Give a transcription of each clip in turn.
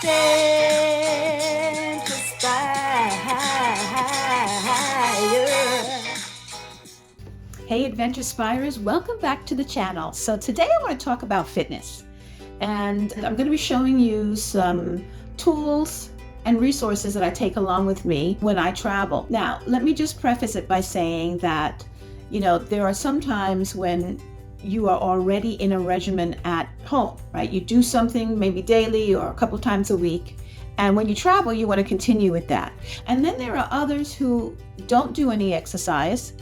Hey Adventurespirers, welcome back to the channel. So today I want to talk about fitness, and I'm going to be showing you some tools and resources that I take along with me when I travel. Now, let me just preface it by saying that, there are some times when you are already in a regimen at home, right? You do something maybe daily or a couple times a week. And when you travel, you want to continue with that. And then there are others who don't do any exercise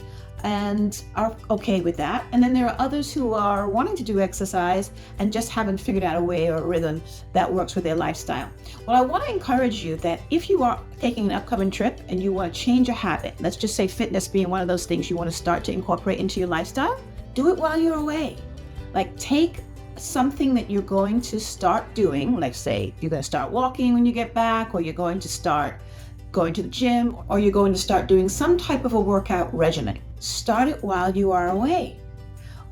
and are okay with that. And then there are others who are wanting to do exercise and just haven't figured out a way or a rhythm that works with their lifestyle. Well, I want to encourage you that if you are taking an upcoming trip and you want to change a habit, let's just say fitness being one of those things you want to start to incorporate into your lifestyle, do it while you're away. Like, take something that you're going to start doing, like say you're going to start walking when you get back, or you're going to start going to the gym, or you're going to start doing some type of a workout regimen. Start it while you are away.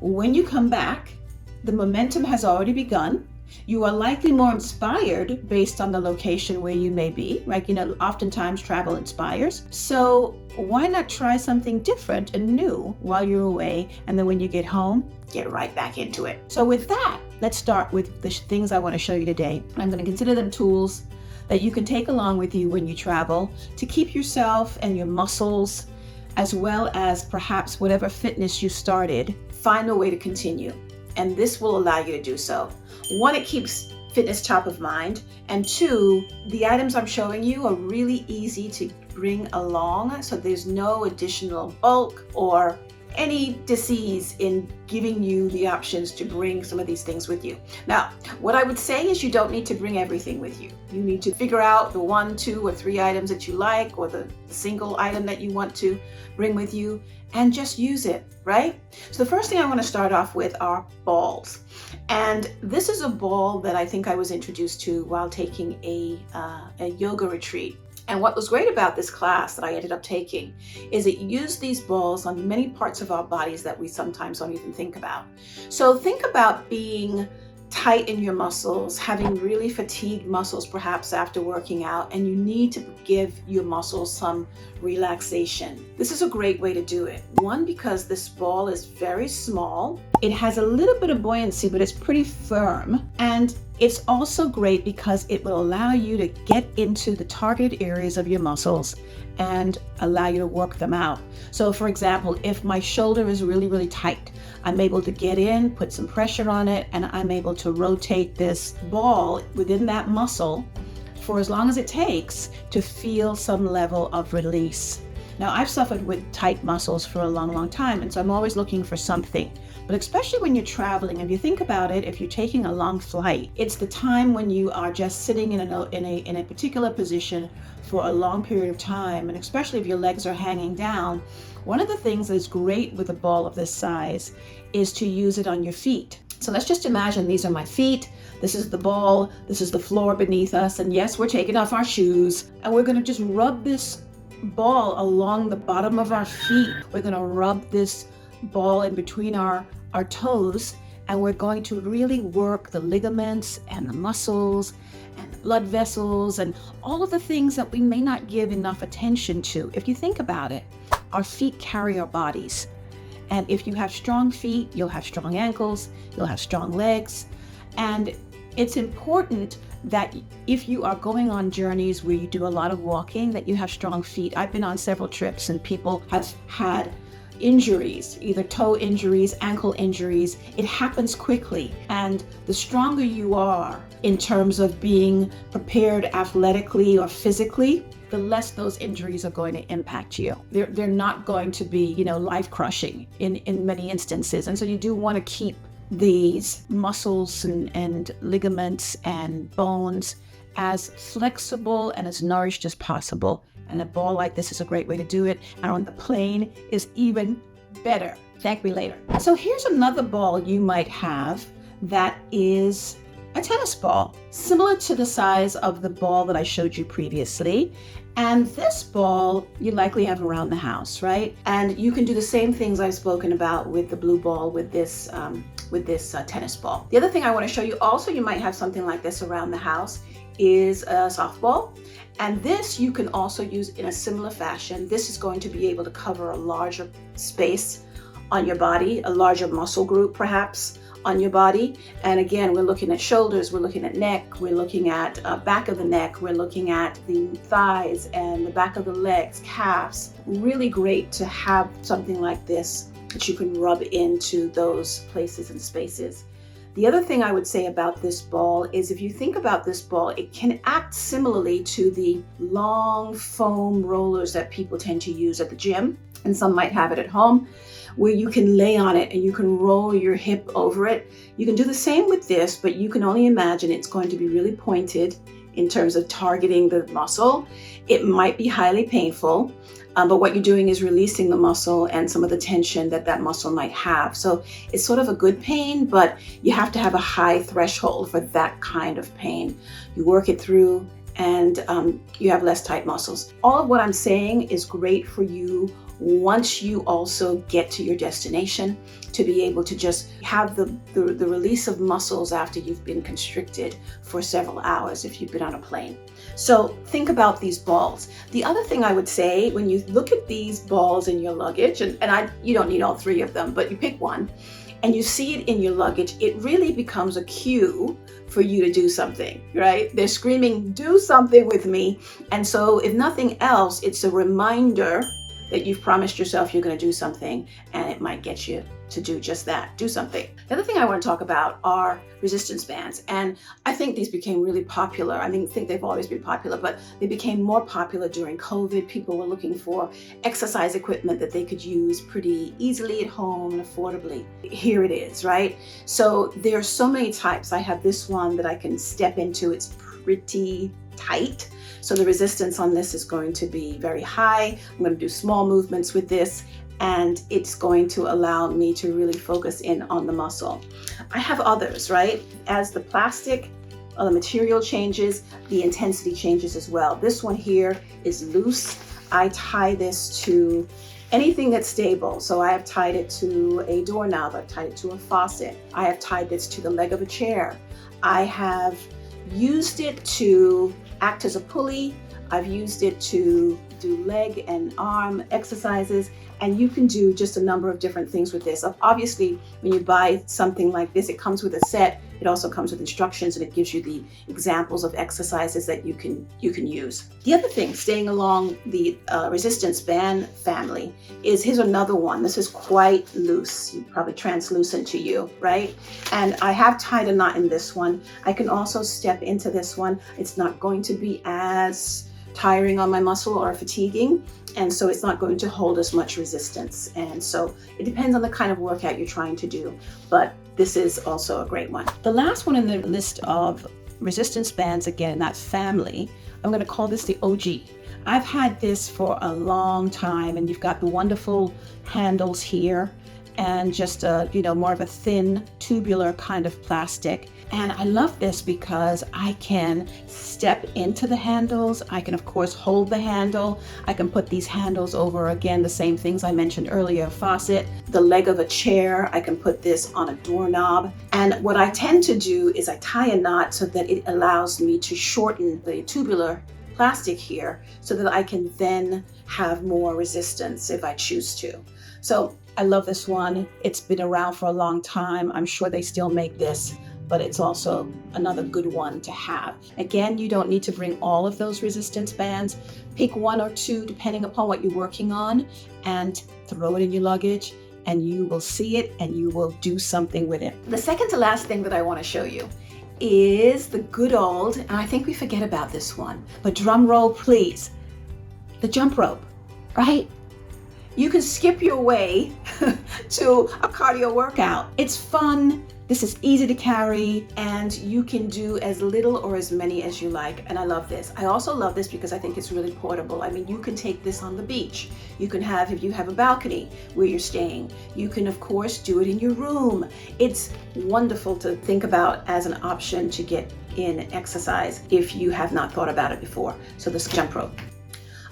When you come back, the momentum has already begun. You are likely more inspired based on the location where you may be, right? Oftentimes travel inspires. So why not try something different and new while you're away? And then when you get home, get right back into it. So with that, let's start with the things I want to show you today. I'm going to consider them tools that you can take along with you when you travel to keep yourself and your muscles, as well as perhaps whatever fitness you started, find a way to continue. And this will allow you to do so. One, it keeps fitness top of mind. And two, the items I'm showing you are really easy to bring along. So there's no additional bulk or any disease in giving you the options to bring some of these things with you. Now, what I would say is you don't need to bring everything with you. You need to figure out the 1, 2, or 3 items that you like, or the single item that you want to bring with you, and just use it, right? So the first thing I want to start off with are balls. And this is a ball that I think I was introduced to while taking a yoga retreat. And what was great about this class that I ended up taking is it used these balls on many parts of our bodies that we sometimes don't even think about. So think about being tight in your muscles, having really fatigued muscles perhaps after working out, and you need to give your muscles some relaxation. This is a great way to do it. One, because this ball is very small. It has a little bit of buoyancy, but it's pretty firm. And it's also great because it will allow you to get into the targeted areas of your muscles and allow you to work them out. So for example, if my shoulder is really, really tight, I'm able to get in, put some pressure on it, and I'm able to rotate this ball within that muscle for as long as it takes to feel some level of release. Now, I've suffered with tight muscles for a long, long time, and so I'm always looking for something. But especially when you're traveling, if you think about it, if you're taking a long flight, it's the time when you are just sitting in a particular position for a long period of time, and especially if your legs are hanging down. One of the things that's great with a ball of this size is to use it on your feet. So let's just imagine these are my feet. This is the ball. This is the floor beneath us. And yes, we're taking off our shoes, and we're going to just rub this ball along the bottom of our feet. We're going to rub this ball in between our toes, and we're going to really work the ligaments and the muscles and the blood vessels and all of the things that we may not give enough attention to. If you think about it, our feet carry our bodies. And if you have strong feet, you'll have strong ankles, you'll have strong legs. And it's important that if you are going on journeys where you do a lot of walking, that you have strong feet. I've been on several trips and people have had injuries, either toe injuries, ankle injuries. It happens quickly. And the stronger you are in terms of being prepared athletically or physically, the less those injuries are going to impact you. They're not going to be, life-crushing in many instances. And so you do want to keep these muscles and ligaments and bones as flexible and as nourished as possible. And a ball like this is a great way to do it. And on the plane is even better. Thank me later. So here's another ball you might have that is a tennis ball, similar to the size of the ball that I showed you previously. And this ball you likely have around the house, right? And you can do the same things I've spoken about with the blue ball with this with this tennis ball. The other thing I want to show you also, you might have something like this around the house, is a softball. And this you can also use in a similar fashion. This is going to be able to cover a larger space on your body, a larger muscle group perhaps on your body. And again, we're looking at shoulders, we're looking at neck, we're looking at back of the neck, we're looking at the thighs and the back of the legs, calves. Really great to have something like this that you can rub into those places and spaces. The other thing I would say about this ball is if you think about this ball, it can act similarly to the long foam rollers that people tend to use at the gym, and some might have it at home, where you can lay on it and you can roll your hip over it. You can do the same with this, but you can only imagine it's going to be really pointed in terms of targeting the muscle. It might be highly painful, but what you're doing is releasing the muscle and some of the tension that that muscle might have. So it's sort of a good pain, but you have to have a high threshold for that kind of pain. You work it through and you have less tight muscles. All of what I'm saying is great for you once you also get to your destination, to be able to just have the release of muscles after you've been constricted for several hours if you've been on a plane. So think about these balls. The other thing I would say, when you look at these balls in your luggage, you don't need all three of them, but you pick one, and you see it in your luggage, it really becomes a cue for you to do something, right? They're screaming, do something with me. And so if nothing else, it's a reminder that you've promised yourself you're going to do something, and it might get you to do just that, do something. The other thing I want to talk about are resistance bands. And I think these became really popular. I think they've always been popular, but they became more popular during COVID. People were looking for exercise equipment that they could use pretty easily at home and affordably. Here it is, right? So there are so many types. I have this one that I can step into. It's pretty tight. So the resistance on this is going to be very high. I'm going to do small movements with this, and it's going to allow me to really focus in on the muscle. I have others, right? As the plastic or the material changes, the intensity changes as well. This one here is loose. I tie this to anything that's stable. So I have tied it to a doorknob. I've tied it to a faucet. I have tied this to the leg of a chair. I have used it to act as a pulley. I've used it to do leg and arm exercises, and you can do just a number of different things with this. Obviously, when you buy something like this, it comes with a set. It also comes with instructions, and it gives you the examples of exercises that you can use. The other thing, staying along the resistance band family, is here's another one. This is quite loose, probably translucent to you, right? And I have tied a knot in this one. I can also step into this one. It's not going to be as tiring on my muscle or fatiguing, and so it's not going to hold as much resistance. And so it depends on the kind of workout you're trying to do, but this is also a great one. The last one in the list of resistance bands, again, that family, I'm going to call this the OG. I've had this for a long time, and you've got the wonderful handles here and just more of a thin tubular kind of plastic. And I love this because I can step into the handles. I can, of course, hold the handle. I can put these handles over, again, the same things I mentioned earlier, a faucet, the leg of a chair. I can put this on a doorknob. And what I tend to do is I tie a knot so that it allows me to shorten the tubular plastic here so that I can then have more resistance if I choose to. So I love this one. It's been around for a long time. I'm sure they still make this, but it's also another good one to have. Again, you don't need to bring all of those resistance bands. Pick one or two depending upon what you're working on and throw it in your luggage, and you will see it and you will do something with it. The second to last thing that I want to show you is the good old, and I think we forget about this one, but drum roll please, the jump rope, right? You can skip your way to a cardio workout. It's fun. This is easy to carry, and you can do as little or as many as you like, and I love this. I also love this because I think it's really portable. I mean, you can take this on the beach. You can have, if you have a balcony where you're staying, you can, of course, do it in your room. It's wonderful to think about as an option to get in exercise if you have not thought about it before. So this jump rope.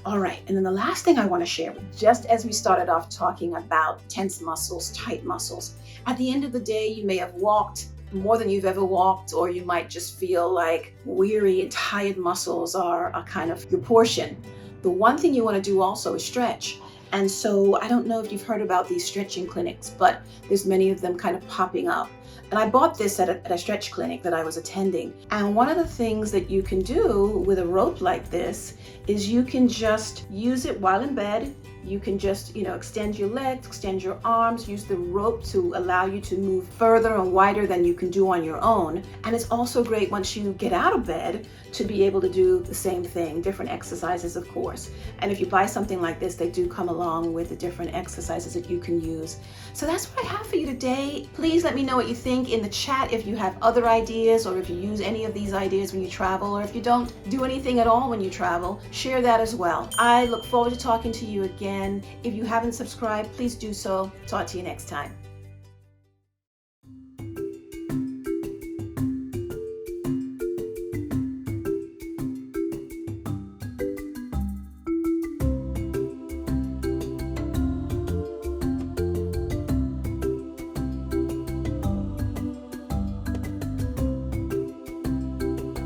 All right, and then the last thing I want to share, just as we started off talking about tense muscles, tight muscles, at the end of the day, you may have walked more than you've ever walked, or you might just feel like weary and tired muscles are kind of your portion. The one thing you want to do also is stretch. And so I don't know if you've heard about these stretching clinics, but there's many of them kind of popping up. And I bought this at a stretch clinic that I was attending. And one of the things that you can do with a rope like this is you can just use it while in bed. You can just, extend your legs, extend your arms, use the rope to allow you to move further and wider than you can do on your own. And it's also great once you get out of bed to be able to do the same thing, different exercises, of course. And if you buy something like this, they do come along with the different exercises that you can use. So that's what I have for you today. Please let me know what you think in the chat if you have other ideas, or if you use any of these ideas when you travel, or if you don't do anything at all when you travel, share that as well. I look forward to talking to you again. If you haven't subscribed, please do so. Talk to you next time.